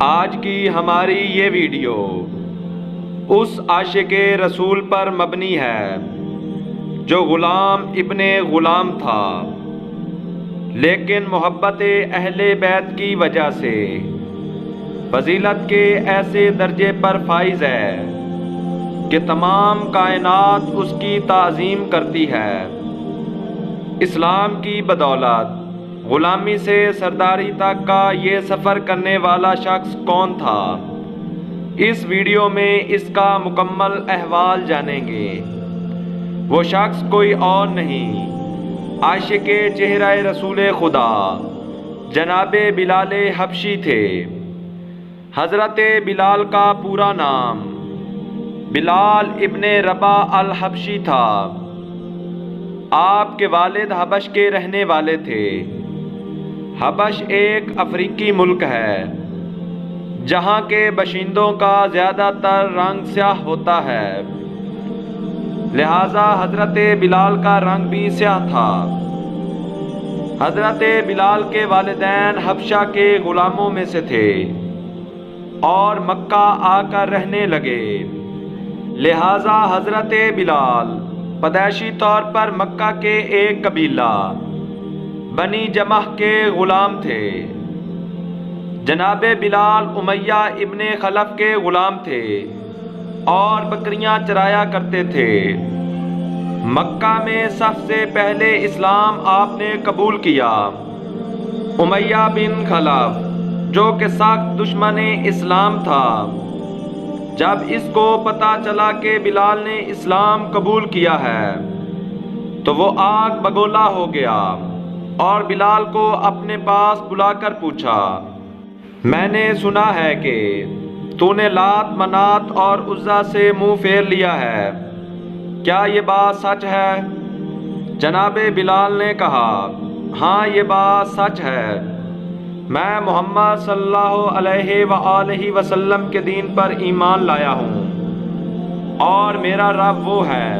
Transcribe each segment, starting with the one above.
آج کی ہماری یہ ویڈیو اس عاشق رسول پر مبنی ہے جو غلام ابن غلام تھا، لیکن محبت اہل بیت کی وجہ سے فضیلت کے ایسے درجے پر فائز ہے کہ تمام کائنات اس کی تعظیم کرتی ہے۔ اسلام کی بدولت غلامی سے سرداری تک کا یہ سفر کرنے والا شخص کون تھا؟ اس ویڈیو میں اس کا مکمل احوال جانیں گے۔ وہ شخص کوئی اور نہیں، عاشق چہرہ رسول خدا جناب بلال حبشی تھے۔ حضرت بلال کا پورا نام بلال ابن رباح الحبشی تھا۔ آپ کے والد حبش کے رہنے والے تھے۔ حبش ایک افریقی ملک ہے جہاں کے باشندوں کا زیادہ تر رنگ سیاہ ہوتا ہے، لہذا حضرت بلال کا رنگ بھی سیاہ تھا۔ حضرت بلال کے والدین حبشہ کے غلاموں میں سے تھے اور مکہ آ کر رہنے لگے، لہذا حضرت بلال پیدائشی طور پر مکہ کے ایک قبیلہ بنی جمح کے غلام تھے۔ جناب بلال امیہ ابن خلف کے غلام تھے اور بکریاں چرایا کرتے تھے۔ مکہ میں سب سے پہلے اسلام آپ نے قبول کیا۔ امیہ بن خلف جو کہ سخت دشمن اسلام تھا، جب اس کو پتہ چلا کہ بلال نے اسلام قبول کیا ہے تو وہ آگ بگولا ہو گیا اور بلال کو اپنے پاس بلا کر پوچھا، میں نے سنا ہے کہ تو نے لات منات اور عزا سے منہ پھیر لیا ہے، کیا یہ بات سچ ہے؟ جناب بلال نے کہا، ہاں یہ بات سچ ہے، میں محمد صلی اللہ علیہ وآلہ وسلم کے دین پر ایمان لایا ہوں اور میرا رب وہ ہے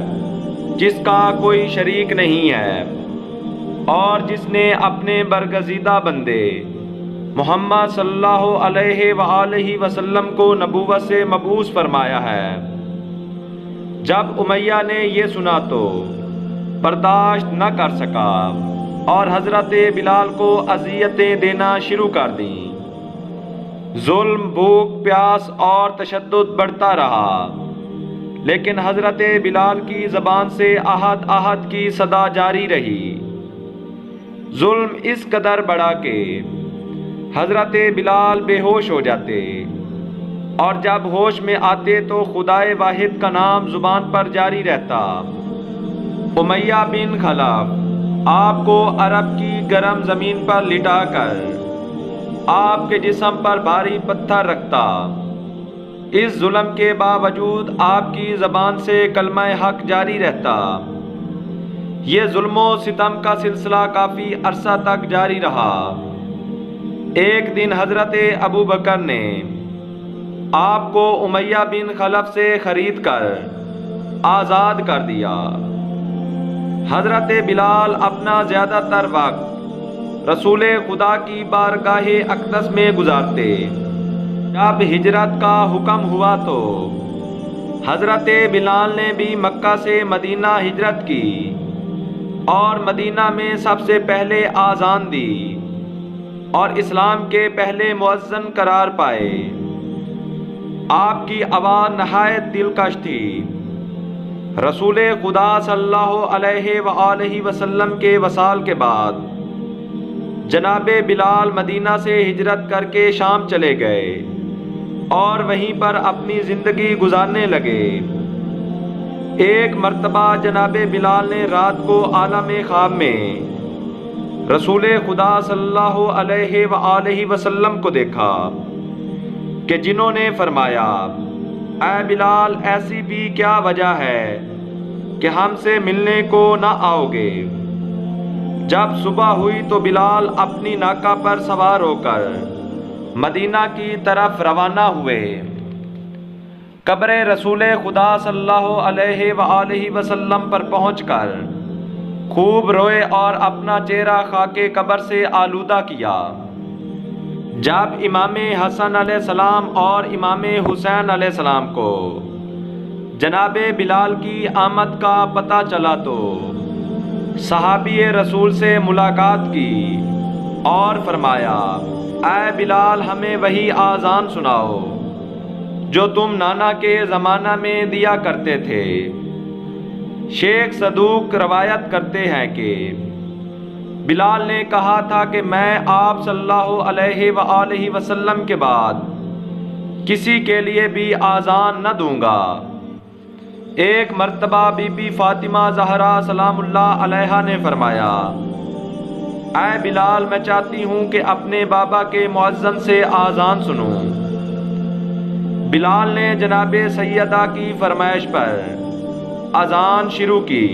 جس کا کوئی شریک نہیں ہے اور جس نے اپنے برگزیدہ بندے محمد صلی اللہ علیہ وآلہ وسلم کو نبوت سے مبعوث فرمایا ہے۔ جب امیہ نے یہ سنا تو برداشت نہ کر سکا اور حضرت بلال کو اذیتیں دینا شروع کر دیں۔ ظلم، بھوک، پیاس اور تشدد بڑھتا رہا، لیکن حضرت بلال کی زبان سے احد احد کی صدا جاری رہی۔ ظلم اس قدر بڑھا کہ حضرت بلال بے ہوش ہو جاتے اور جب ہوش میں آتے تو خدائے واحد کا نام زبان پر جاری رہتا۔ امیہ بن خلف آپ کو عرب کی گرم زمین پر لٹا کر آپ کے جسم پر بھاری پتھر رکھتا۔ اس ظلم کے باوجود آپ کی زبان سے کلمہ حق جاری رہتا۔ یہ ظلم و ستم کا سلسلہ کافی عرصہ تک جاری رہا۔ ایک دن حضرت ابو بکر نے آپ کو امیہ بن خلف سے خرید کر آزاد کر دیا۔ حضرت بلال اپنا زیادہ تر وقت رسول خدا کی بارگاہ اقدس میں گزارتے۔ جب ہجرت کا حکم ہوا تو حضرت بلال نے بھی مکہ سے مدینہ ہجرت کی اور مدینہ میں سب سے پہلے آذان دی اور اسلام کے پہلے مؤذن قرار پائے۔ آپ کی آواز نہایت دلکش تھی۔ رسول خدا صلی اللہ علیہ وآلہ وسلم کے وصال کے بعد جناب بلال مدینہ سے ہجرت کر کے شام چلے گئے اور وہیں پر اپنی زندگی گزارنے لگے۔ ایک مرتبہ جناب بلال نے رات کو عالم خواب میں رسول خدا صلی اللہ علیہ وآلہ وسلم کو دیکھا کہ جنہوں نے فرمایا، اے بلال ایسی بھی کیا وجہ ہے کہ ہم سے ملنے کو نہ آؤ گے؟ جب صبح ہوئی تو بلال اپنی ناقہ پر سوار ہو کر مدینہ کی طرف روانہ ہوئے۔ قبر رسول خدا صلی اللہ علیہ وآلہ وسلم پر پہنچ کر خوب روئے اور اپنا چہرہ خاک قبر سے آلودہ کیا۔ جب امام حسن علیہ السلام اور امام حسین علیہ السلام کو جناب بلال کی آمد کا پتہ چلا تو صحابی رسول سے ملاقات کی اور فرمایا، اے بلال ہمیں وہی آذان سناؤ جو تم نانا کے زمانہ میں دیا کرتے تھے۔ شیخ صدوق روایت کرتے ہیں کہ بلال نے کہا تھا کہ میں آپ صلی اللہ علیہ وآلہ وسلم کے بعد کسی کے لیے بھی آذان نہ دوں گا۔ ایک مرتبہ بی بی فاطمہ زہرا سلام اللہ علیہا نے فرمایا، اے بلال میں چاہتی ہوں کہ اپنے بابا کے مؤذن سے آذان سنوں۔ بلال نے جناب سیدہ کی فرمائش پر اذان شروع کی۔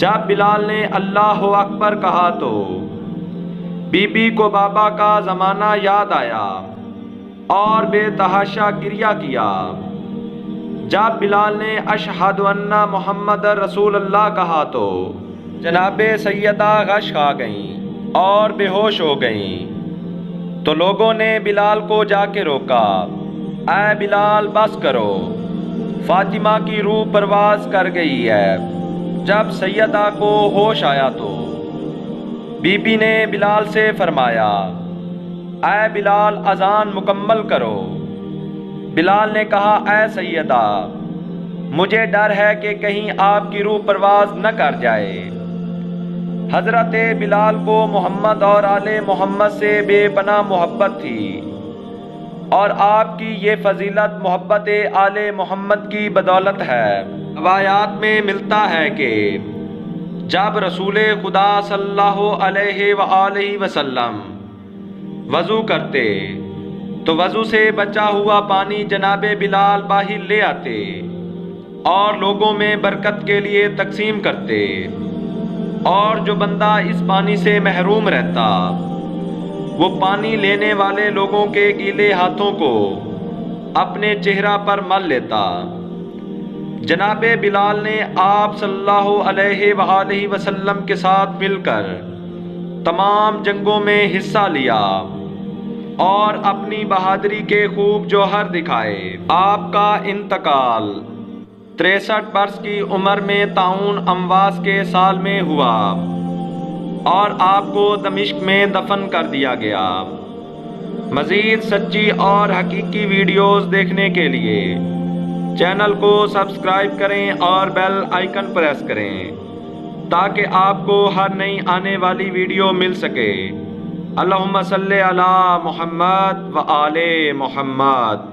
جب بلال نے اللہ اکبر کہا تو بی بی کو بابا کا زمانہ یاد آیا اور بے تحاشا گریہ کیا۔ جب بلال نے اشہد ان محمد رسول اللہ کہا تو جناب سیدہ غش کھا گئیں اور بے ہوش ہو گئیں تو لوگوں نے بلال کو جا کے روکا، اے بلال بس کرو، فاطمہ کی روح پرواز کر گئی ہے۔ جب سیدہ کو ہوش آیا تو بی بی نے بلال سے فرمایا، اے بلال اذان مکمل کرو۔ بلال نے کہا، اے سیدہ مجھے ڈر ہے کہ کہیں آپ کی روح پرواز نہ کر جائے۔ حضرت بلال کو محمد اور آل محمد سے بے پناہ محبت تھی اور آپ کی یہ فضیلت محبت آل محمد کی بدولت ہے۔ روایات میں ملتا ہے کہ جب رسول خدا صلی اللہ علیہ وآلہ وسلم وضو کرتے تو وضو سے بچا ہوا پانی جناب بلال باہر لے آتے اور لوگوں میں برکت کے لیے تقسیم کرتے، اور جو بندہ اس پانی سے محروم رہتا وہ پانی لینے والے لوگوں کے گیلے ہاتھوں کو اپنے چہرہ پر مل لیتا۔ جناب بلال نے آپ صلی اللہ علیہ وآلہ وسلم کے ساتھ مل کر تمام جنگوں میں حصہ لیا اور اپنی بہادری کے خوب جوہر دکھائے۔ آپ کا انتقال 63 برس کی عمر میں طاعون امواس کے سال میں ہوا اور آپ کو دمشق میں دفن کر دیا گیا۔ مزید سچی اور حقیقی ویڈیوز دیکھنے کے لیے چینل کو سبسکرائب کریں اور بیل آئیکن پریس کریں تاکہ آپ کو ہر نئی آنے والی ویڈیو مل سکے۔ اللہم صلی علی محمد و آل محمد۔